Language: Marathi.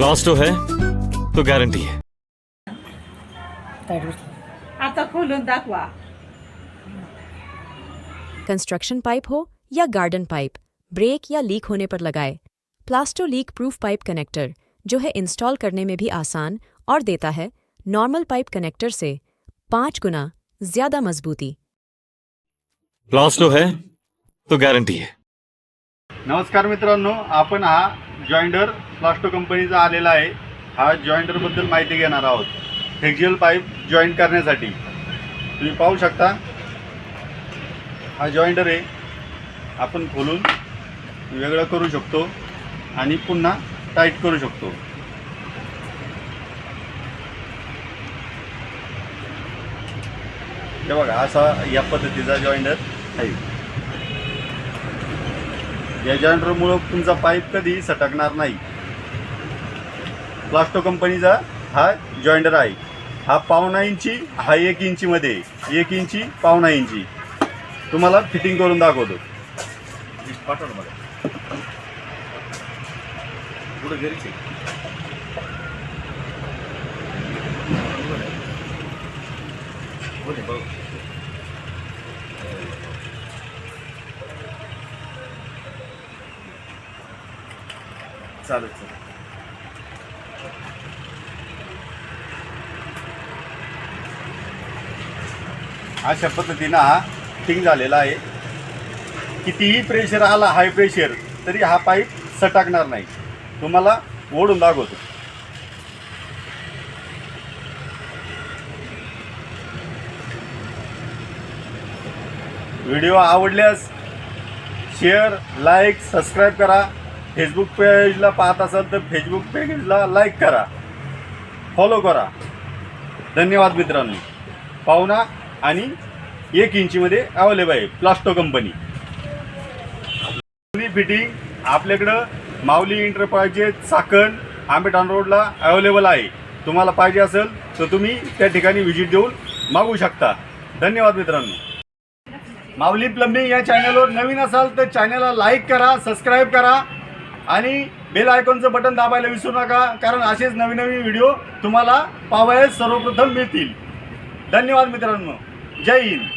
प्लास्टो है तो गारंटी है। आता खोलून दाखवा। कंस्ट्रक्शन पाइप हो या गार्डन पाइप, ब्रेक या लीक होने पर लगाए plaster leak proof pipe connector, जो है इंस्टॉल करने में भी आसान और देता है नॉर्मल पाइप कनेक्टर से 5 गुना ज्यादा मजबूती। प्लास्टो है तो गारंटी है। नमस्कार मित्रांनो, आपण हा जॉइंडर प्लास्टो कंपनीचा आलेला आहे। हा जॉइंडरबद्दल माहिती घेणार आहोत। फ्लेक्झिबल पाईप जॉईंट करण्यासाठी तुम्ही पाहू शकता, हा जॉइंडर आहे। आपण खोलून वेगळं करू शकतो आणि पुन्हा टाईट करू शकतो। हे बघा, असा या पद्धतीचा जॉइंडर आहे। या जॉइंडरमुळे तुमचा पाईप कधी सटकणार नाही। प्लास्टो कंपनीचा हा जॉइंडर आहे। हा 1.5 इंची, हा 1 इंचीमध्ये, 1 इंची 1.5 इंची तुम्हाला फिटिंग करून दाखवतो। पाठवलं बघा पुढे घरीच आहे। चालेल चालेल। अशा पद्धतीनं हा फिटिंग झालेला आहे। कितीही प्रेशर आला, हाय प्रेशर, तरी हा पाईप सटकणार नाही। तुम्हाला ओढून दाखवतो। व्हिडिओ आवडल्यास शेअर, लाईक, सबस्क्राईब करा। फेसबुक पेजला पाहत असाल तर फेसबुक पेजला लाईक करा, फॉलो करा। धन्यवाद मित्रांनो। पाहुणा आणि 1 इंचीमध्ये अवेलेबल आहे प्लास्टो कंपनी। फिटिंग आपल्याकडं माऊली एंटरप्राइजेस, चाकण, आंबेठाण रोडला अवेलेबल आहे। तुम्हाला पाहिजे असेल तर तुम्ही त्या ठिकाणी व्हिजिट देऊन मागू शकता। धन्यवाद मित्रांनो। माऊली प्लंबिंग या चॅनलवर नवीन असाल तर चॅनलला लाईक करा, सबस्क्राईब करा आणि बेल आयकॉनचं बटन दाबायला विसरू नका, कारण असेच नवीन नवीन व्हिडिओ तुम्हाला पाहायला सर्वप्रथम मिळतील। धन्यवाद मित्रांनो। जय हिंद।